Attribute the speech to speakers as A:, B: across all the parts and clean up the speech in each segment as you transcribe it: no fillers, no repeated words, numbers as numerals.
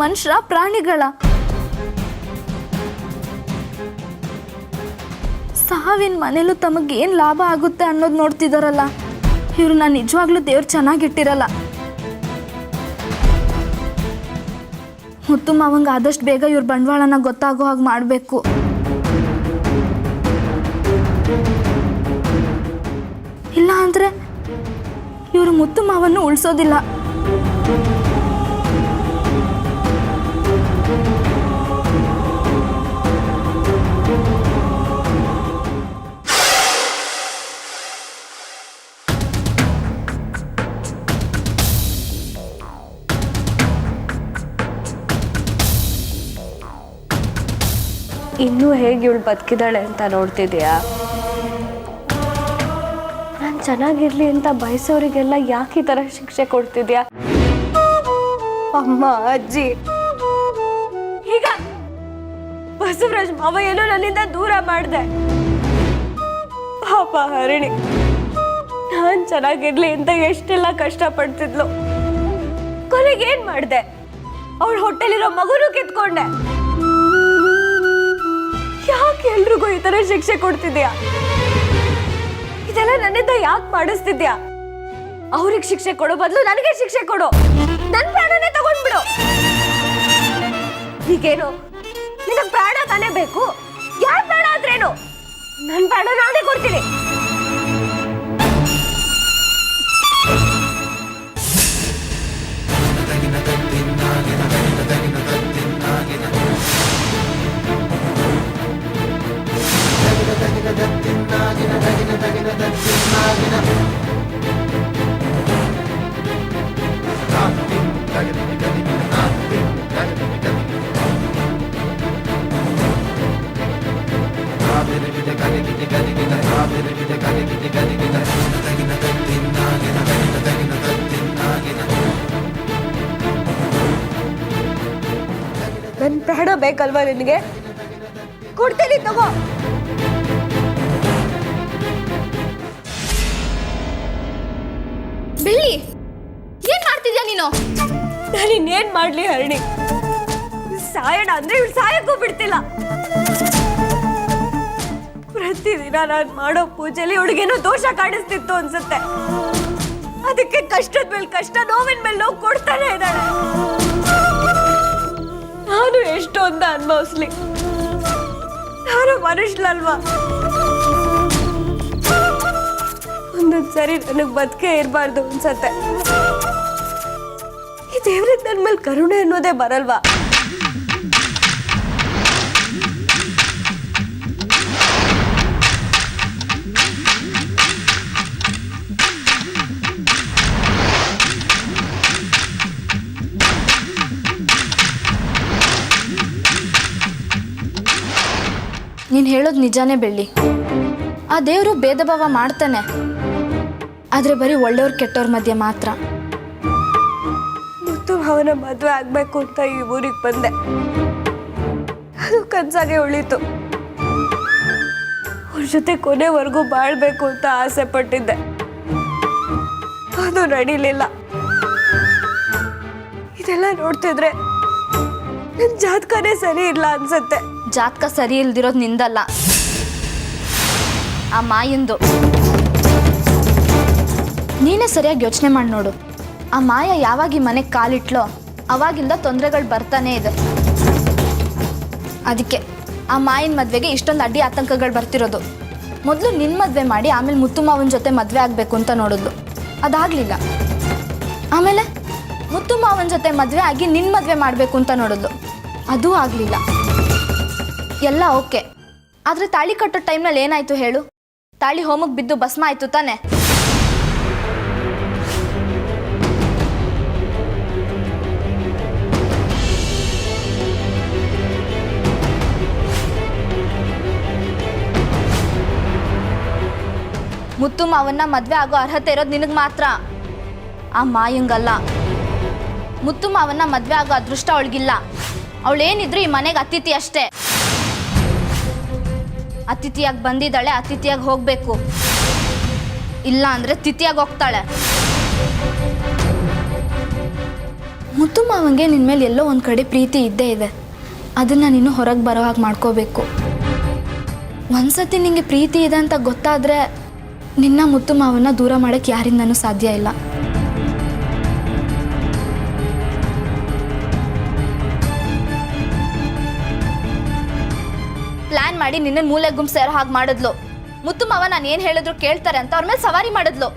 A: ಮನುಷ್ಯರ ಪ್ರಾಣಿಗಳ? ಸಾವಿನ ಮನೇಲೂ ತಮಗೇನು ಲಾಭ ಆಗುತ್ತೆ ಅನ್ನೋದು ನೋಡ್ತಿದಾರಲ್ಲ. ಇವ್ರನ್ನ ನಿಜವಾಗ್ಲೂ ದೇವ್ರು ಚೆನ್ನಾಗಿಟ್ಟಿರಲ್ಲ. ಮುತ್ತು ಮಾವಂಗ ಆದಷ್ಟು ಬೇಗ ಇವ್ರ ಬಂಡವಾಳನ ಗೊತ್ತಾಗೋ ಹಾಗೆ ಮಾಡಬೇಕು. ಇಲ್ಲ ಅಂದರೆ ಇವರು ಮುತ್ತು ಮಾವನ್ನು ಉಳಿಸೋದಿಲ್ಲ.
B: ಇನ್ನೂ ಹೇಗೆ ಇವಳು ಬದುಕಿದಾಳೆ ಅಂತ ನೋಡ್ತಿದ್ಯಾ? ನಾನು ಚೆನ್ನಾಗಿರ್ಲಿ ಅಂತ ಬಯಸೋರಿಗೆಲ್ಲ ಯಾಕೆ ಈ ಥರ ಶಿಕ್ಷೆ ಕೊಡ್ತಿದ್ಯಾ? ಅಮ್ಮ, ಅಜ್ಜಿ, ಈಗ ಬಸವರಾಜ್ ಮಾವ ಏನೋ ನನ್ನಿಂದ ದೂರ ಮಾಡಿದೆ. ಪಾಪ ಹರಿಣಿ ನಾನು ಚೆನ್ನಾಗಿರ್ಲಿ ಅಂತ ಎಷ್ಟೆಲ್ಲ ಕಷ್ಟಪಡ್ತಿದ್ಲು. ಕೊನೆಗೆ ಏನ್ ಮಾಡಿದೆ? ಅವಳ ಹೊಟ್ಟೆಲಿರೋ ಮಗುನು ಕಿತ್ಕೊಂಡೆ. ಯಾಕೆ ಎಲ್ರಿಗೂ ಈ ತರ ಶಿಕ್ಷೆ ಕೊಡ್ತಿದ್ಯಾ? ಇದೆಲ್ಲ ನನ್ನಿಂದ ಯಾಕೆ ಮಾಡಿಸ್ತಿದ್ಯಾ? ಅವ್ರಿಗೆ ಶಿಕ್ಷೆ ಕೊಡೋ ಬದಲು ನನಗೆ ಶಿಕ್ಷೆ ಕೊಡು. ನನ್ನ ಪ್ರಾಣನೇ ತಗೊಂಡ್ಬಿಡು. ಈಗೇನು ನಿನಗೆ ಪ್ರಾಣ ತಾನೇ ಬೇಕು? ಯಾರ ಪ್ರಾಣ ಆದ್ರೇನು? ನನ್ನ ಪ್ರಾಣ ನಾನೇ ಕೊಡ್ತೀನಿ. ನನ್ನ ಪ್ರಾಣ ಬೇಕಲ್ವಾ ನಿನಗೆ? ಕೊಡ್ತೀನಿ, ತಗೋ.
A: ಬೆಳ್ಳಿ, ಏನ್ ಮಾಡ್ತಿದ್ಯಾ ನೀನು?
B: ನಾನು ಇನ್ನೇನ್ ಮಾಡ್ಲಿ ಹರಿಣಿ? ಸಾಯಣ ಅಂದ್ರೆ ಇವ್ಳು ಸಾಯಕ್ಕೂ ಬಿಡ್ತಿಲ್ಲ. ಪ್ರತಿದಿನ ನಾನು ಮಾಡೋ ಪೂಜೆಲಿ ಇವಳಿಗೇನೋ ದೋಷ ಕಾಣಿಸ್ತಿತ್ತು ಅನ್ಸುತ್ತೆ. ಅದಕ್ಕೆ ಕಷ್ಟದ ಮೇಲೆ ಕಷ್ಟ, ನೋವಿನ ಮೇಲೆ ನೋವು ಕೊಡ್ತಾನೆ ಇದ್ದಾಳೆ. ನಾನು ಎಷ್ಟೊಂದ ಅನ್ಭವಿಸ್ಲಿ, ನಾನು ಮನುಷ್ಯಲಲ್ವಾ? ಒಂದೊಂದ್ ಸರಿ ನನಗ್ ಬದುಕೆ ಇರಬಾರ್ದು ಅನ್ಸತ್ತೆ. ಈ ದೇವ್ರಿಗೆ ನನ್ನ ಮೇಲೆ ಕರುಣೆ ಅನ್ನೋದೇ ಬರಲ್ವಾ?
A: ನೀನು ಹೇಳೋದು ನಿಜಾನೇ ಬೆಳ್ಳಿ. ಆ ದೇವರು ಭೇದ ಭಾವ ಮಾಡ್ತಾನೆ, ಆದರೆ ಬರೀ ಒಳ್ಳೆಯವ್ರ ಕೆಟ್ಟವ್ರ ಮಧ್ಯೆ ಮಾತ್ರ.
B: ಮುತ್ತು ಅವನ ಮದುವೆ ಆಗ್ಬೇಕು ಅಂತ ಈ ಊರಿಗೆ ಬಂದೆ. ಅದು ಕನ್ಸಾಗೆ ಉಳಿತು. ಅವ್ರ ಜೊತೆ ಕೊನೆವರೆಗೂ ಬಾಳ್ಬೇಕು ಅಂತ ಆಸೆ ಪಟ್ಟಿದ್ದೆ. ಅದು ನಡೀಲಿಲ್ಲ. ಇದೆಲ್ಲ ನೋಡ್ತಿದ್ರೆ ನನ್ನ ಜಾತಕನೇ ಸರಿ ಇಲ್ಲ ಅನ್ಸತ್ತೆ.
A: ಜಾತಕ ಸರಿ ಇಲ್ದಿರೋದು ನಿಂದಲ್ಲ, ಆ ಮಾಯಂದು. ನೀನೇ ಸರಿಯಾಗಿ ಯೋಚನೆ ಮಾಡಿ ನೋಡು. ಆ ಮಾಯ ಯಾವಾಗ ಈ ಮನೆಗೆ ಕಾಲಿಟ್ಲೋ ಅವಾಗಿಂದ ತೊಂದರೆಗಳು ಬರ್ತಾನೆ ಇದೆ. ಅದಕ್ಕೆ ಆ ಮಾಯಿನ ಮದುವೆಗೆ ಇಷ್ಟೊಂದು ಅಡ್ಡಿ ಆತಂಕಗಳು ಬರ್ತಿರೋದು. ಮೊದಲು ನಿನ್ನ ಮದುವೆ ಮಾಡಿ ಆಮೇಲೆ ಮುತ್ತು ಮಾವನ ಜೊತೆ ಮದುವೆ ಆಗಬೇಕು ಅಂತ ನೋಡಿದ್ಲು, ಅದಾಗಲಿಲ್ಲ. ಆಮೇಲೆ ಮುತ್ತು ಮಾವನ ಜೊತೆ ಮದುವೆ ಆಗಿ ನಿನ್ನ ಮದುವೆ ಮಾಡಬೇಕು ಅಂತ ನೋಡಿದ್ಲು, ಅದೂ ಆಗಲಿಲ್ಲ. ಎಲ್ಲ ಓಕೆ, ಆದರೆ ತಾಳಿ ಕಟ್ಟೋ ಟೈಮ್ನಲ್ಲಿ ಏನಾಯಿತು ಹೇಳು? ತಾಳಿ ಹೋಮಕ್ಕೆ ಬಿದ್ದು ಭಸ್ಮ ಆಯಿತು ತಾನೆ? ಮುತ್ತು ಮಾವನ್ನ ಮದುವೆ ಆಗೋ ಅರ್ಹತೆ ಇರೋದು ನಿನಗೆ ಮಾತ್ರ, ಆ ಮಾಯಂಗಲ್ಲ. ಮುತ್ತು ಮಾವನ್ನ ಮದುವೆ ಆಗೋ ಅದೃಷ್ಟ ಅವಳಿಗಿಲ್ಲ. ಅವಳೇನಿದ್ರು ಈ ಮನೆಗೆ ಅತಿಥಿ ಅಷ್ಟೇ. ಅತಿಥಿಯಾಗಿ ಬಂದಿದ್ದಾಳೆ, ಅತಿಥಿಯಾಗಿ ಹೋಗಬೇಕು. ಇಲ್ಲ ಅಂದರೆ ತಿಥಿಯಾಗಿ ಹೋಗ್ತಾಳೆ. ಮುತ್ತು ಮಾವಂಗೆ ನಿನ್ನ ಮೇಲೆ ಎಲ್ಲೋ ಒಂದು ಕಡೆ ಪ್ರೀತಿ ಇದ್ದೇ ಇದೆ. ಅದನ್ನು ನೀನು ಹೊರಗೆ ಬರೋ ಹಾಗೆ ಮಾಡ್ಕೋಬೇಕು. ಒಂದ್ಸತಿ ನಿಂಗೆ ಪ್ರೀತಿ ಇದೆ ಅಂತ ಗೊತ್ತಾದರೆ ನಿನ್ನ ಮುತ್ತು ಮಾವನ್ನ ದೂರ ಮಾಡೋಕ್ಕೆ ಯಾರಿಂದನೂ ಸಾಧ್ಯ ಇಲ್ಲ. ಪ್ಲಾನ್ ಮಾಡಿ ನಿನ್ನ ಮೂಲೆ ಗುಂಪು ಸೇರೋ ಹಾಗೆ ಮಾಡಿದ್ಲು. ಮುತ್ತು ಮಾವ ನಾನು ಏನು ಹೇಳಿದ್ರು ಕೇಳ್ತಾರೆ ಅಂತ ಅವ್ರ ಮೇಲೆ ಸವಾರಿ ಮಾಡಿದ್ಲು.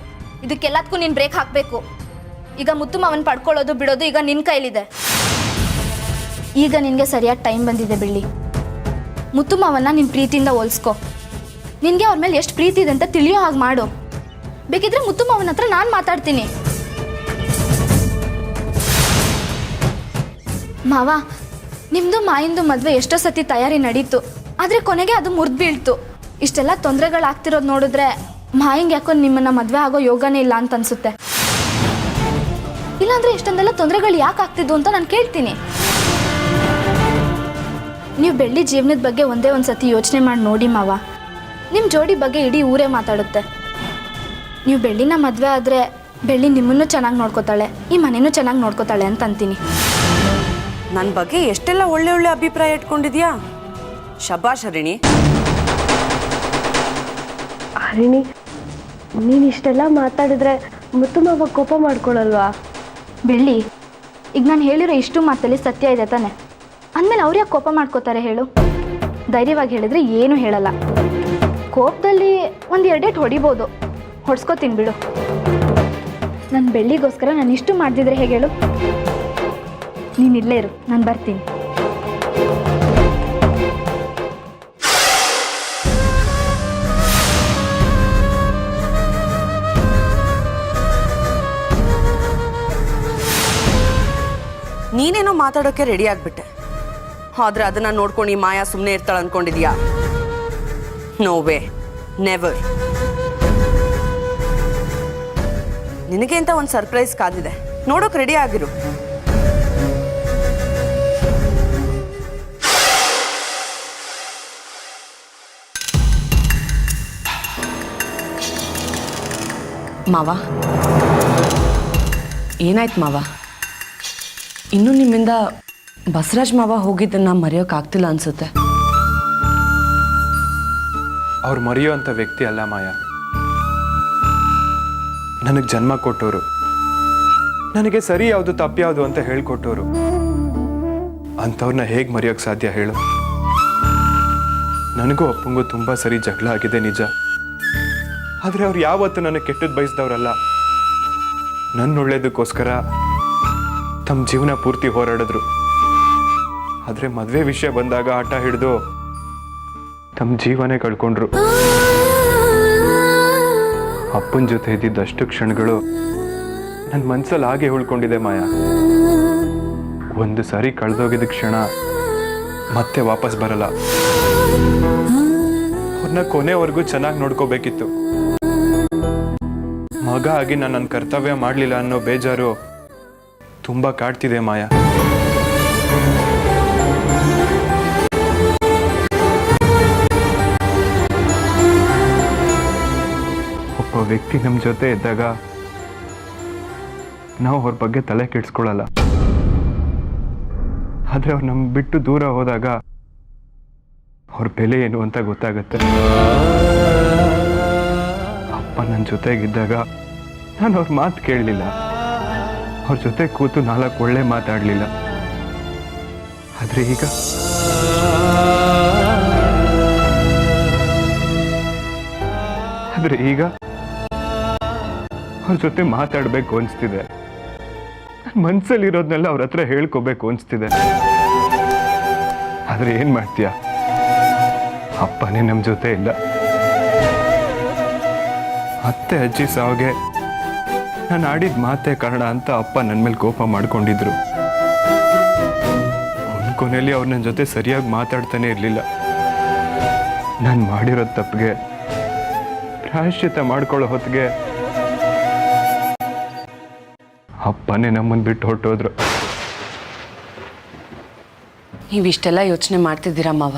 A: ಇದಕ್ಕೆಲ್ಲದಕ್ಕೂ ನೀನು ಬ್ರೇಕ್ ಹಾಕಬೇಕು. ಈಗ ಮುತ್ತು ಮಾವನ್ ಪಡ್ಕೊಳ್ಳೋದು ಬಿಡೋದು ಈಗ ನಿನ್ನ ಕೈಲಿದೆ. ಈಗ ನಿನಗೆ ಸರಿಯಾದ ಟೈಮ್ ಬಂದಿದೆ ಬಿಳ್ಳಿ. ಮುತ್ತು ಮಾವನ್ನ ನಿನ್ನ ಪ್ರೀತಿಯಿಂದ ಹೋಲಿಸ್ಕೊ. ನಿನಗೆ ಅವ್ರ ಮೇಲೆ ಎಷ್ಟು ಪ್ರೀತಿ ಇದೆ ಅಂತ ತಿಳಿಯೋ ಹಾಗೆ ಮಾಡು. ಬೇಕಿದ್ರೆ ಮುತ್ತು ಮಾವನ ಹತ್ರ ನಾನು ಮಾತಾಡ್ತೀನಿ. ಮಾವ, ನಿಮ್ಮದು ಮಾಯಿಂದು ಮದುವೆ ಎಷ್ಟೋ ಸತಿ ತಯಾರಿ ನಡೀತು. ಆದರೆ ಕೊನೆಗೆ ಅದು ಮುರಿದು ಬೀಳ್ತು. ಇಷ್ಟೆಲ್ಲ ತೊಂದರೆಗಳಾಗ್ತಿರೋದು ನೋಡಿದ್ರೆ ಮಾಯಿಂಗೆ ಯಾಕೋ ನಿಮ್ಮನ್ನು ಮದುವೆ ಆಗೋ ಯೋಗನೇ ಇಲ್ಲ ಅಂತ ಅನ್ಸುತ್ತೆ. ಇಲ್ಲಾಂದರೆ ಇಷ್ಟೊಂದೆಲ್ಲ ತೊಂದರೆಗಳು ಯಾಕೆ ಆಗ್ತಿದ್ವು ಅಂತ ನಾನು ಕೇಳ್ತೀನಿ. ನೀವು ಬೆಳ್ಳಿ ಜೀವನದ ಬಗ್ಗೆ ಒಂದೇ ಒಂದು ಸತಿ ಯೋಚನೆ ಮಾಡಿ ನೋಡಿ ಮಾವ. ನಿಮ್ಮ ಜೋಡಿ ಬಗ್ಗೆ ಇಡೀ ಊರೇ ಮಾತಾಡುತ್ತೆ. ನೀವು ಬೆಳ್ಳಿನ ಮದುವೆ ಆದರೆ ಬೆಳ್ಳಿ ನಿಮ್ಮನ್ನು ಚೆನ್ನಾಗಿ ನೋಡ್ಕೋತಾಳೆ, ಈ ಮನೆಯೂ ಚೆನ್ನಾಗಿ ನೋಡ್ಕೋತಾಳೆ ಅಂತ ಅಂತೀನಿ.
C: ನನ್ನ ಬಗ್ಗೆ ಎಷ್ಟೆಲ್ಲ ಒಳ್ಳೆ ಒಳ್ಳೆ ಅಭಿಪ್ರಾಯ ಇಟ್ಕೊಂಡಿದ್ಯಾ. ಶಬಾಷ್ ಹರಿಣಿ.
B: ಹರಿಣಿ, ನೀನು ಇಷ್ಟೆಲ್ಲ ಮಾತಾಡಿದ್ರೆ ಮುತ್ತು ಮಾವ ಕೋಪ ಮಾಡ್ಕೊಳಲ್ವಾ?
A: ಬೆಳ್ಳಿ, ಈಗ ನಾನು ಹೇಳಿರೋ ಇಷ್ಟು ಮಾತಲ್ಲಿ ಸತ್ಯ ಇದೆ ತಾನೆ? ಅಂದಮೇಲೆ ಅವ್ರು ಯಾಕೆ ಕೋಪ ಮಾಡ್ಕೋತಾರೆ ಹೇಳು? ಧೈರ್ಯವಾಗಿ ಹೇಳಿದ್ರೆ ಏನೂ ಹೇಳಲ್ಲ. ಕೋಪದಲ್ಲಿ ಒಂದು ಎರಡೇಟು ಹೊಡಿಬೋದು, ಹೊಡ್ಸ್ಕೊತೀನಿ ಬಿಡು. ನನ್ನ ಬೆಳ್ಳಿಗೋಸ್ಕರ ನಾನು ಇಷ್ಟು ಮಾಡ್ದಿದ್ರೆ ಹೇಗೆ ಹೇಳು? ನೀನು ಇಲ್ಲೇ ಇರು, ನಾನು ಬರ್ತೀನಿ.
C: ನೀನೇನೋ ಮಾತಾಡೋಕೆ ರೆಡಿ ಆಗ್ಬಿಟ್ಟೆ. ಆದ್ರೆ ಅದನ್ನ ನೋಡ್ಕೊಂಡು ಈ ಮಾಯಾ ಸುಮ್ಮನೆ ಇರ್ತಾಳ ಅನ್ಕೊಂಡಿದ್ಯಾ? No way, never. ನಿನಗೆ ಅಂತ ಒಂದು ಸರ್ಪ್ರೈಸ್ ಕಾದಿದೆ, ನೋಡೋಕೆ ರೆಡಿ ಆಗಿರು. ಮಾವ, ಏನಾಯ್ತು ಮಾವ? ಇನ್ನೂ ನಿಮ್ಮಿಂದ ಬಸವರಾಜ್ ಮಾವ ಹೋಗಿದ್ದನ್ನ ಮರೆಯೋಕ್ಕಾಗ್ತಿಲ್ಲ ಅನ್ಸುತ್ತೆ.
D: ಅವ್ರು ಮರೆಯೋ ಅಂಥ ವ್ಯಕ್ತಿ ಅಲ್ಲ ಮಾಯಾ. ನನಗೆ ಜನ್ಮ ಕೊಟ್ಟವರು, ನನಗೆ ಸರಿ ಯಾವುದು ತಪ್ಪು ಯಾವುದು ಅಂತ ಹೇಳ್ಕೊಟ್ಟವರು. ಅಂಥವ್ರನ್ನ ಹೇಗೆ ಮರೆಯೋಕ್ಕೆ ಸಾಧ್ಯ ಹೇಳು? ನನಗೂ ಅಪ್ಪಂಗೂ ತುಂಬ ಸರಿ ಜಗಳ ಆಗಿದೆ ನಿಜ. ಆದರೆ ಅವ್ರು ಯಾವತ್ತೂ ನನಗೆ ಕೆಟ್ಟದ್ದು ಬಯಸಿದವರಲ್ಲ. ನನ್ನ ಒಳ್ಳೇದಕ್ಕೋಸ್ಕರ ತಮ್ಮ ಜೀವನ ಪೂರ್ತಿ ಹೋರಾಡಿದ್ರು. ಆದರೆ ಮದುವೆ ವಿಷಯ ಬಂದಾಗ ಆಟ ಹಿಡಿದು ತಮ್ಮ ಜೀವನೇ ಕಳ್ಕೊಂಡ್ರು. ಅಪ್ಪನ ಜೊತೆ ಇದ್ದಿದ್ದಷ್ಟು ಕ್ಷಣಗಳು ನನ್ನ ಮನಸ್ಸಲ್ಲಿ ಹಾಗೆ ಉಳ್ಕೊಂಡಿದೆ ಮಾಯಾ. ಒಂದು ಸಾರಿ ಕಳೆದೋಗಿದ್ದ ಕ್ಷಣ ಮತ್ತೆ ವಾಪಸ್ ಬರಲ್ಲ. ಅವ್ರನ್ನ ಕೊನೆವರೆಗೂ ಚೆನ್ನಾಗಿ ನೋಡ್ಕೋಬೇಕಿತ್ತು. ಮಗ ಆಗಿ ನಾನು ನನ್ನ ಕರ್ತವ್ಯ ಮಾಡಲಿಲ್ಲ ಅನ್ನೋ ಬೇಜಾರು ತುಂಬ ಕಾಡ್ತಿದೆ ಮಾಯಾ. ಒಬ್ಬ ವ್ಯಕ್ತಿ ನಮ್ಮ ಜೊತೆ ಇದ್ದಾಗ ನಾವು ಅವ್ರ ಬಗ್ಗೆ ತಲೆ ಕೆಡಿಸ್ಕೊಳ್ಳಲ್ಲ. ಆದರೆ ಅವ್ರು ನಮ್ಗೆ ಬಿಟ್ಟು ದೂರ ಹೋದಾಗ ಅವ್ರ ಬೆಲೆ ಏನು ಅಂತ ಗೊತ್ತಾಗುತ್ತೆ. ಅಪ್ಪ ನನ್ನ ಜೊತೆಗಿದ್ದಾಗ ನಾನು ಅವ್ರ ಮಾತು ಕೇಳಲಿಲ್ಲ. ಅವ್ರ ಜೊತೆ ಕೂತು 4 ಒಳ್ಳೆ ಮಾತಾಡಲಿಲ್ಲ. ಆದರೆ ಈಗ ಅವ್ರ ಜೊತೆ ಮಾತಾಡಬೇಕು ಅನಿಸ್ತಿದೆ. ನನ್ನ ಮನಸ್ಸಲ್ಲಿರೋದನ್ನೆಲ್ಲ ಅವ್ರ ಹತ್ರ ಹೇಳ್ಕೋಬೇಕು ಅನಿಸ್ತಿದೆ. ಆದರೆ ಏನು ಮಾಡ್ತೀಯ, ಅಪ್ಪನೇ ನಮ್ಮ ಜೊತೆ ಇಲ್ಲ. ಅತ್ತೆ ಅಜ್ಜಿ ಸಾವಿಗೆ ನಾನು ಆಡಿದ ಮಾತೇ ಕಾರಣ ಅಂತ ಅಪ್ಪ ನನ್ನ ಮೇಲೆ ಕೋಪ ಮಾಡ್ಕೊಂಡಿದ್ರು. ಕೊನೆಯಲ್ಲಿ ಅವ್ರು ನನ್ನ ಜೊತೆ ಸರಿಯಾಗಿ ಮಾತಾಡ್ತಾನೆ ಇರಲಿಲ್ಲ. ನಾನು ಮಾಡಿರೋ ತಪ್ಪಿಗೆ ಪ್ರಾಯಶ್ಚಿತ್ತ ಮಾಡ್ಕೊಳ್ಳೋ ಹೊತ್ತಿಗೆ ಅಪ್ಪನೇ ನಮ್ಮನ್ನು ಬಿಟ್ಟು ಹೊರಟೋದ್ರು.
C: ನೀವಿಷ್ಟೆಲ್ಲ ಯೋಚನೆ ಮಾಡ್ತಿದ್ದೀರಾ ಮಾವ,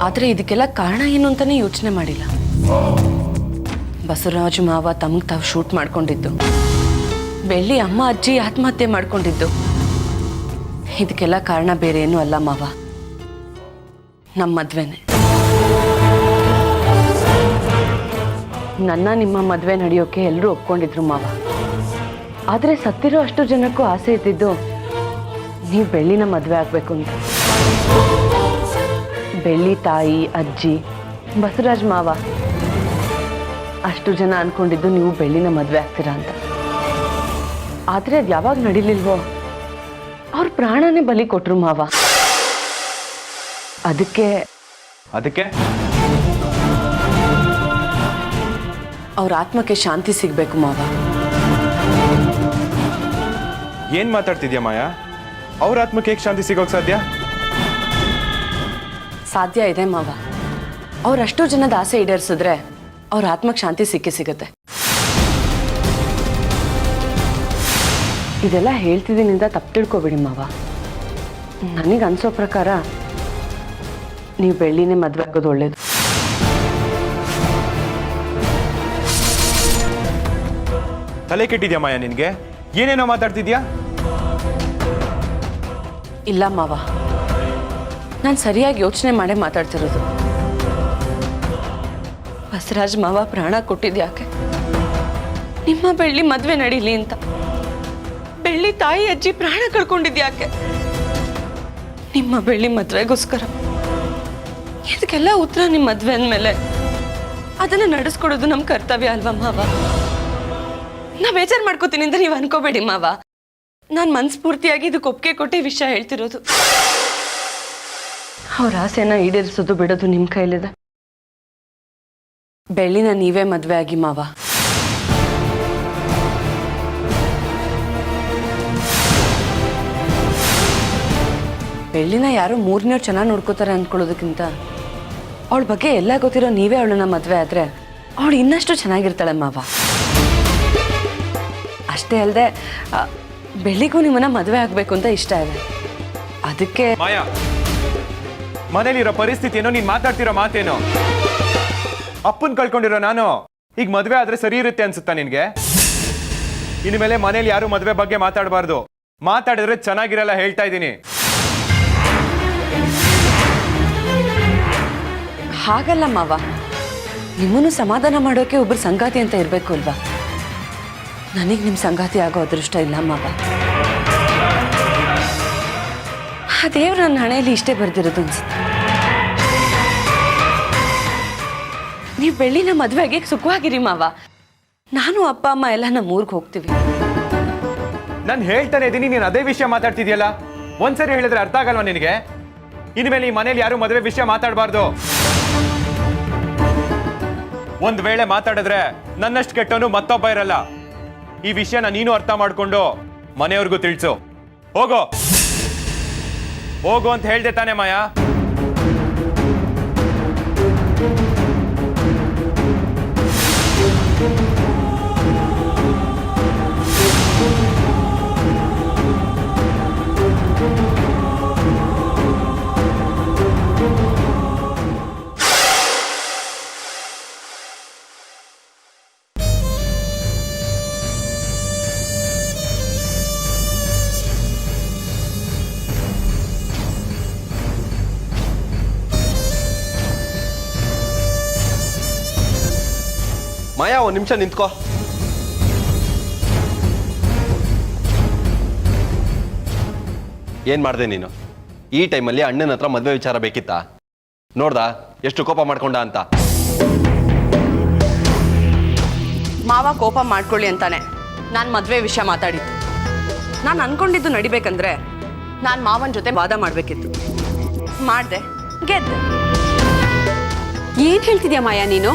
C: ಆದರೆ ಇದಕ್ಕೆಲ್ಲ ಕಾರಣ ಏನು ಅಂತಾನೆ ಯೋಚನೆ ಮಾಡಿಲ್ಲ. ಬಸವರಾಜು ಮಾವ ತಮಗೆ ತಾವು ಶೂಟ್ ಮಾಡ್ಕೊಂಡಿದ್ದು ಬೆಳ್ಳಿ ಅಮ್ಮ ಅಜ್ಜಿ ಆತ್ಮಹತ್ಯೆ ಮಾಡ್ಕೊಂಡಿದ್ದು ಇದಕ್ಕೆಲ್ಲ ಕಾರಣ ಬೇರೆ ಏನೂ ಅಲ್ಲ ಮಾವ, ನಮ್ಮ ಮದ್ವೆನೆ. ನನ್ನ ನಿಮ್ಮ ಮದುವೆ ನಡೆಯೋಕೆ ಎಲ್ಲರೂ ಒಪ್ಕೊಂಡಿದ್ರು ಮಾವ. ಆದರೆ ಸತ್ತಿರೋ ಅಷ್ಟು ಜನಕ್ಕೂ ಆಸೆ ಇದ್ದಿದ್ದು ನೀವು ಬೆಳ್ಳಿನ ಮದುವೆ ಆಗಬೇಕು ಅಂತ. ಬೆಳ್ಳಿ ತಾಯಿ, ಅಜ್ಜಿ, ಬಸವರಾಜ್ ಮಾವ ಅಷ್ಟು ಜನ ಅನ್ಕೊಂಡಿದ್ದು ನೀವು ಬೆಳ್ಳಿನ ಮದುವೆ ಆಗ್ತೀರಾ ಅಂತ. ಆದರೆ ಅದು ಯಾವಾಗ ನಡೀಲಿಲ್ವೋ ಅವ್ರ ಪ್ರಾಣನೇ ಬಲಿ ಕೊಟ್ರು ಮಾವ. ಅದಕ್ಕೆ ಅವ್ರ ಆತ್ಮಕ್ಕೆ ಶಾಂತಿ ಸಿಗ್ಬೇಕು ಮಾವ.
D: ಏನ್ ಮಾತಾಡ್ತಿದ್ಯಾ ಮಾಯಾ? ಅವ್ರ ಆತ್ಮಕ್ಕೆ ಹೇಗೆ ಶಾಂತಿ ಸಿಗೋಕ್ ಸಾಧ್ಯ?
C: ಸಾಧ್ಯ ಇದೆ ಮಾವ. ಅವ್ರಷ್ಟು ಜನದ ಆಸೆ ಈಡೇರಿಸಿದ್ರೆ ಅವ್ರ ಆತ್ಮಕ್ಕೆ ಶಾಂತಿ ಸಿಗುತ್ತೆ. ಇದೆಲ್ಲ ಹೇಳ್ತಿದ್ದೀನಿಂದ ತಪ್ಪು ತಿಳ್ಕೊಬೇಡಿ ಮಾವ. ನನಗೆ ಅನ್ಸೋ ಪ್ರಕಾರ ನೀವು ಬೆಳ್ಳಿನೇ ಮದುವೆ ಆಗೋದು ಒಳ್ಳೇದು.
D: ತಲೆ ಕೆಟ್ಟಿದ್ಯಾ ಮಾಯಾ ನಿನ್ಗೆ? ಏನೇನೋ ಮಾತಾಡ್ತಿದ್ಯಾ?
C: ಇಲ್ಲ ಮಾವ, ನಾನು ಸರಿಯಾಗಿ ಯೋಚನೆ ಮಾಡೇ ಮಾತಾಡ್ತಿರೋದು. ಬಸವರಾಜ್ ಮಾವ ಪ್ರಾಣ ಕೊಟ್ಟಿದ್ಯಾಕೆ? ನಿಮ್ಮ ಬೆಳ್ಳಿ ಮದುವೆ ನಡೀಲಿ ಅಂತ. ಬೆಳ್ಳಿ ತಾಯಿ ಅಜ್ಜಿ ಪ್ರಾಣ ಕಳ್ಕೊಂಡಿದ್ಯಾಕೆ? ನಿಮ್ಮ ಬೆಳ್ಳಿ ಮದುವೆಗೋಸ್ಕರ. ಇದಕ್ಕೆಲ್ಲ ಉತ್ತರ ನಿಮ್ಮ ಮದುವೆ ಅಂದಮೇಲೆ ಅದನ್ನು ನಡೆಸ್ಕೊಡೋದು ನಮ್ಮ ಕರ್ತವ್ಯ ಅಲ್ವಾ ಮಾವ? ನಾ ಬೇಜಾರು ಮಾಡ್ಕೋತೀನಿ ಅಂತ ನೀವು ಅನ್ಕೋಬೇಡಿ ಮಾವ. ನಾನು ಮನಸ್ಫೂರ್ತಿಯಾಗಿ ಇದಕ್ಕೆ ಒಪ್ಪಿಗೆ ಕೊಟ್ಟೆ ವಿಷಯ ಹೇಳ್ತಿರೋದು. ಅವ್ರ ಆಸೆನ ಈಡೇರಿಸೋದು ಬಿಡೋದು ನಿಮ್ಮ ಕೈಲಿದೆ. ಬೆಳ್ಳಿನ ನೀವೇ ಮದುವೆ ಆಗಿ ಮಾವ. ಬೆಳ್ಳಿನ ಯಾರೋ ಮೂರನೇವ್ರು ಚೆನ್ನಾಗಿ ನೋಡ್ಕೋತಾರೆ ಅಂದ್ಕೊಳ್ಳೋದಕ್ಕಿಂತ ಅವಳ ಬಗ್ಗೆ ಎಲ್ಲ ಗೊತ್ತಿರೋ ನೀವೇ ಅವಳನ್ನ ಮದುವೆ ಆದ್ರೆ ಅವಳು ಇನ್ನಷ್ಟು ಚೆನ್ನಾಗಿರ್ತಾಳೆ ಮಾವ. ಅಷ್ಟೇ ಅಲ್ಲದೆ ಬೆಳ್ಳಿಗೂ ನಿಮ್ಮನ್ನ ಮದುವೆ ಆಗಬೇಕು ಅಂತ ಇಷ್ಟ ಇದೆ. ಅದಕ್ಕೆ
D: ಮಾಯಾ, ಮನೇಲಿರೋ ಪರಿಸ್ಥಿತಿ ಏನೋ, ನೀನ್ ಮಾತಾಡ್ತಿರೋ ಮಾತೇನೋ? ಅಪ್ಪನ್ ಕಳ್ಕೊಂಡಿರೋ ನಾನು ಈಗ ಮದುವೆ ಆದ್ರೆ ಸರಿ ಇರುತ್ತೆ ಅನ್ಸುತ್ತಾ ನಿನ್ಗೆ? ಇನ್ಮೇಲೆ ಮನೇಲಿ ಯಾರು ಮದುವೆ ಬಗ್ಗೆ ಮಾತಾಡಬಾರ್ದು. ಮಾತಾಡಿದ್ರೆ ಚೆನ್ನಾಗಿರಲ್ಲ, ಹೇಳ್ತಾ ಇದ್ದೀನಿ.
C: ಹಾಗಲ್ಲ ಮಾವ, ನಿಮ್ಮನ್ನು ಸಮಾಧಾನ ಮಾಡೋಕೆ ಒಬ್ಬರು ಸಂಗಾತಿ ಅಂತ ಇರಬೇಕು ಅಲ್ವಾ? ನನಗೆ ನಿಮ್ಮ ಸಂಗಾತಿ ಆಗೋ ಅದೃಷ್ಟ ಇಲ್ಲ ಮಾವ. ಆ ದೇವ್ರು ನನ್ನ ಹಣೆಯಲ್ಲಿ ಇಷ್ಟೇ ಬರ್ದಿರೋದು ಅನ್ಸುತ್ತೆ. ನೀವು ಬೆಳ್ಳಿನ ಮದುವೆಗೆ ಸುಖವಾಗಿರಿ ಮಾವ. ನಾನು ಅಪ್ಪ ಅಮ್ಮ ಎಲ್ಲ ನಮ್ಮ ಊರಿಗೆ ಹೋಗ್ತೀವಿ.
D: ನಾನು ಹೇಳ್ತಾನೆ ಇದ್ದೀನಿ, ನೀನು ಅದೇ ವಿಷಯ ಮಾತಾಡ್ತಿದ್ಯಲ್ಲ. ಒಂದ್ಸರಿ ಹೇಳಿದ್ರೆ ಅರ್ಥ ಆಗಲ್ವಾ ನಿನಗೆ? ಇನ್ಮೇಲೆ ಈ ಮನೇಲಿ ಯಾರು ಮದುವೆ ವಿಷಯ ಮಾತಾಡಬಾರ್ದು. ಒಂದ್ ವೇಳೆ ಮಾತಾಡಿದ್ರೆ ನನ್ನಷ್ಟು ಕೆಟ್ಟವನು ಮತ್ತೊಬ್ಬ ಇರಲ್ಲ. ಈ ವಿಷಯನ ನೀನು ಅರ್ಥ ಮಾಡ್ಕೊಂಡು ಮನೆಯವ್ರಿಗೂ ತಿಳಿಸು. ಹೋಗೋ ಹೋಗು ಅಂತ ಹೇಳ್ದೆ ತಾನೆ ಮಾಯಾ?
E: ಮಾಯಾ, ಒಂದು ನಿಮಿಷ ನಿಂತ್ಕೋ. ಏನ್ ಮಾಡ್ದೆ ನೀನು? ಈ ಟೈಮಲ್ಲಿ ಅಣ್ಣನ ಹತ್ರ ಮದುವೆ ವಿಚಾರ ಬೇಕಿತ್ತಾ? ನೋಡ್ದಾ ಎಷ್ಟು ಕೋಪ ಮಾಡ್ಕೊಂಡ ಅಂತ?
C: ಮಾವ ಕೋಪ ಮಾಡ್ಕೊಳ್ಳಿ ಅಂತಾನೆ ನಾನು ಮದುವೆ ವಿಷಯ ಮಾತಾಡಿದ್ದು. ನಾನು ಅನ್ಕೊಂಡಿದ್ದು ನಡಿಬೇಕಂದ್ರೆ ನಾನು ಮಾವನ ಜೊತೆ ವಾದ ಮಾಡಬೇಕಿತ್ತು. ಮಾಡಿದೆ, ಗೆದ್ದೆ.
B: ಏನ್ ಹೇಳ್ತಿದ್ಯಾ ಮಾಯಾ ನೀನು?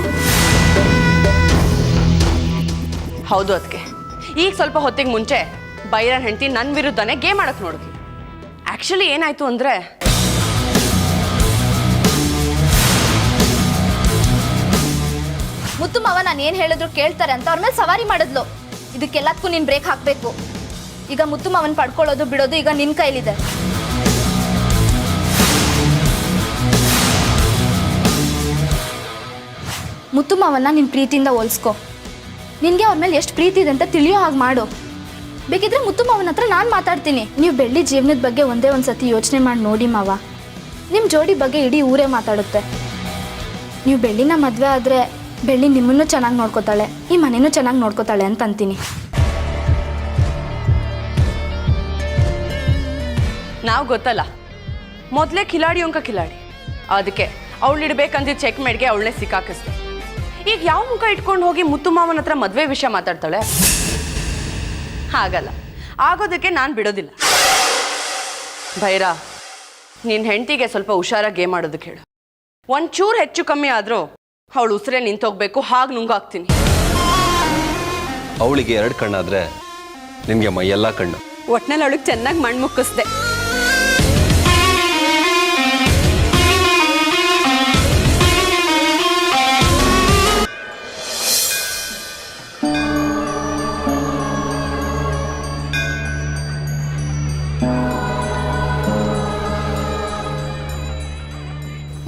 C: ಹೌದು, ಅದಕ್ಕೆ ಈಗ ಸ್ವಲ್ಪ ಹೊತ್ತಿಗೆ ಮುಂಚೆ ಬೈರನ್ ಹೆಂಡತಿ ನನ್ನ ವಿರುದ್ಧನೇ ಗೇಮ್ ಆಡಕ್ಕೆ ನೋಡಿದ್ವಿ. ಆ್ಯಕ್ಚುಲಿ ಏನಾಯ್ತು ಅಂದರೆ,
A: ಮುತ್ತು ಮಾವ ನಾನು ಏನು ಹೇಳಿದ್ರು ಕೇಳ್ತಾರೆ ಅಂತ ಅವ್ರ ಮೇಲೆ ಸವಾರಿ ಮಾಡಿದ್ಲು. ಇದಕ್ಕೆಲ್ಲದಕ್ಕೂ ನೀನು ಬ್ರೇಕ್ ಹಾಕಬೇಕು. ಈಗ ಮುತ್ತು ಮಾವನ್ ಪಡ್ಕೊಳ್ಳೋದು ಬಿಡೋದು ಈಗ ನಿನ್ನ ಕೈಲಿದೆ. ಮುತ್ತು ಮಾವನ್ನ ನಿನ್ನ ಪ್ರೀತಿಯಿಂದ ಹೋಲಿಸ್ಕೊ. ನಿನಗೆ ಅವ್ರ ಮೇಲೆ ಎಷ್ಟು ಪ್ರೀತಿ ಇದೆ ಅಂತ ತಿಳಿಯೋ ಹಾಗೆ ಮಾಡು. ಬೇಕಿದ್ರೆ ಮುತ್ತು ಮಾವನ ಹತ್ರ ನಾನು ಮಾತಾಡ್ತೀನಿ. ನೀವು ಬೆಳ್ಳಿ ಜೀವನದ ಬಗ್ಗೆ ಒಂದೇ ಒಂದು ಸತಿ ಯೋಚನೆ ಮಾಡಿ ನೋಡಿ ಮಾವ. ನಿಮ್ಮ ಜೋಡಿ ಬಗ್ಗೆ ಇಡೀ ಊರೇ ಮಾತಾಡುತ್ತೆ. ನೀವು ಬೆಳ್ಳಿನ ಮದುವೆ ಆದರೆ ಬೆಳ್ಳಿ ನಿಮ್ಮನ್ನು ಚೆನ್ನಾಗಿ ನೋಡ್ಕೋತಾಳೆ, ಈ ಮನೆಯೂ ಚೆನ್ನಾಗಿ ನೋಡ್ಕೋತಾಳೆ ಅಂತ ಅಂತೀನಿ.
C: ನಾವು ಗೊತ್ತಲ್ಲ, ಮೊದಲೇ ಕಿಲಾಡಿ ಅಂಕ ಕಿಲಾಡಿ, ಅದಕ್ಕೆ ಅವಳಿಡ್ಬೇಕಂದಿದ್ದು ಚೆಕ್ ಮೇಡ್ಗೆ ಅವಳನ್ನೇ ಸಿಕ್ಕಾಕಿಸ್ದೆ. ಈಗ ಯಾವ ಮುಖ ಇಟ್ಕೊಂಡು ಹೋಗಿ ಮುತ್ತು ಮಾವನ ಹತ್ರ ಮದುವೆ ವಿಷಯ ಮಾತಾಡ್ತಾಳೆ? ಹಾಗಲ್ಲ, ಆಗೋದಕ್ಕೆ ನಾನು ಬಿಡೋದಿಲ್ಲ. ಭೈರಾ, ನಿನ್ನ ಹೆಂಡತಿಗೆ ಸ್ವಲ್ಪ ಹುಷಾರಾಗಿ ಗೇಮ್ ಆಡೋದಕ್ಕೆ ಹೇಳು. ಒಂಚೂರು ಹೆಚ್ಚು ಕಮ್ಮಿ ಆದರೂ ಅವಳು ಉಸಿರೇ ನಿಂತೋಗ್ಬೇಕು, ಹಾಗೆ ನುಂಗಾಕ್ತೀನಿ.
E: ಅವಳಿಗೆ 2 ಕಣ್ಣಾದ್ರೆ ನಿನಗೆ ಮೈಯೆಲ್ಲ ಕಣ್ಣು.
C: ಒಟ್ನಲ್ಲಿ ಅವಳಿಗೆ ಚೆನ್ನಾಗಿ ಮಣ್ಣು ಮುಕ್ಕಿಸ್ದೆ.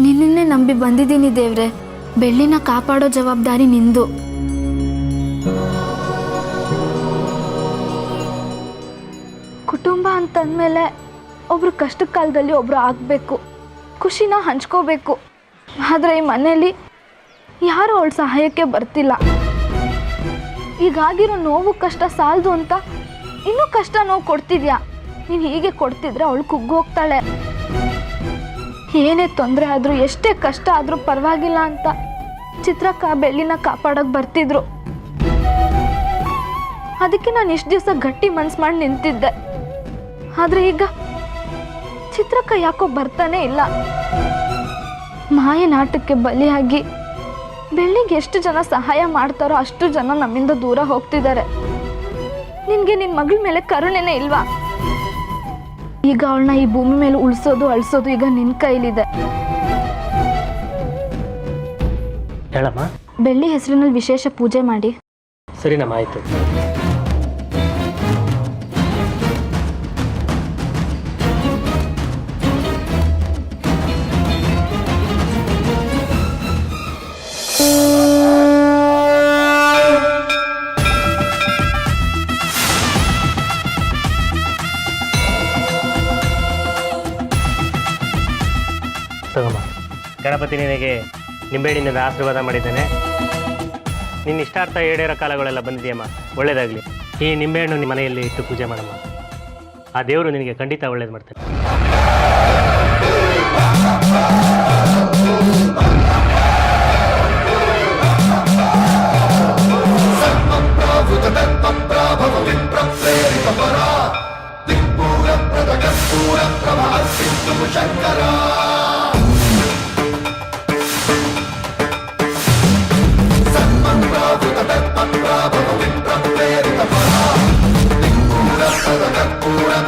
A: ನಿನ್ನನ್ನೇ ನಂಬಿ ಬಂದಿದ್ದೀನಿ ದೇವ್ರೆ. ಬೆಳ್ಳಿನ ಕಾಪಾಡೋ ಜವಾಬ್ದಾರಿ ನಿಂದು. ಕುಟುಂಬ ಅಂತಂದಮೇಲೆ ಒಬ್ರು ಕಷ್ಟದ ಕಾಲದಲ್ಲಿ ಒಬ್ರು ಆಗಬೇಕು, ಖುಷಿನ ಹಂಚ್ಕೋಬೇಕು. ಆದರೆ ಈ ಮನೇಲಿ ಯಾರೂ ಅವಳ ಸಹಾಯಕ್ಕೆ ಬರ್ತಿಲ್ಲ. ಈಗಾಗಿರೋ ನೋವು ಕಷ್ಟ ಸಾಲದು ಅಂತ ಇನ್ನೂ ಕಷ್ಟ ನೋವು ಕೊಡ್ತಿದ್ಯಾ. ನೀನು ಹೀಗೆ ಕೊಡ್ತಿದ್ರೆ ಅವಳು ಕುಗ್ಗು ಹೋಗ್ತಾಳೆ. ಏನೇ ತೊಂದರೆ ಆದರೂ ಎಷ್ಟೇ ಕಷ್ಟ ಆದರೂ ಪರವಾಗಿಲ್ಲ ಅಂತ ಚಿತ್ರಕ್ಕ ಬೆಳ್ಳಿನ ಕಾಪಾಡೋಕೆ ಬರ್ತಿದ್ರು. ಅದಕ್ಕೆ ನಾನು ಇಷ್ಟು ದಿವಸ ಗಟ್ಟಿ ಮನ್ಸು ಮಾಡಿ ನಿಂತಿದ್ದೆ. ಆದರೆ ಈಗ ಚಿತ್ರಕ್ಕ ಯಾಕೋ ಬರ್ತಾನೆ ಇಲ್ಲ. ಮಾಯ ನಾಟಕಕ್ಕೆ ಬಲಿಯಾಗಿ ಬೆಳ್ಳಿಗೆ ಎಷ್ಟು ಜನ ಸಹಾಯ ಮಾಡ್ತಾರೋ ಅಷ್ಟು ಜನ ನಮ್ಮಿಂದ ದೂರ ಹೋಗ್ತಿದ್ದಾರೆ. ನಿನಗೆ ನಿನ್ನ ಮಗಳ ಮೇಲೆ ಕರುಣೆನೇ ಇಲ್ವಾ? ಈಗ ಅವಳನ್ನ ಈ ಭೂಮಿ ಮೇಲೆ ಉಳಿಸೋದು ಅಳಿಸೋದು ಈಗ ನಿನ್ನ ಕೈಲಿದೆ.
F: ಹೇಳಮ್ಮ.
A: ಬೆಳ್ಳಿ ಹೆಸರಿನಲ್ಲಿ ವಿಶೇಷ ಪೂಜೆ ಮಾಡಿ.
F: ಸರಿನಮ್ಮ, ಆಯಿತು. ತಗೊಮ್ಮ. ಗಣಪತಿ ನಿನಗೆ ನಿಂಬೆಹಣ್ಣಿನಿಂದ ಆಶೀರ್ವಾದ ಮಾಡಿದ್ದೇನೆ. ನಿನ್ನ ಇಷ್ಟಾರ್ಥ ಈಡೇರೋ ಕಾಲಗಳೆಲ್ಲ ಬಂದಿದೆಯಮ್ಮ, ಒಳ್ಳೇದಾಗಲಿ. ಈ ನಿಂಬೆಹಣ್ಣು ನಿಮ್ಮ ಮನೆಯಲ್ಲಿ ಇಟ್ಟು ಪೂಜೆ ಮಾಡಮ್ಮ. ಆ ದೇವರು ನಿನಗೆ ಖಂಡಿತ ಒಳ್ಳೇದು ಮಾಡ್ತಾನೆ.
G: Pura,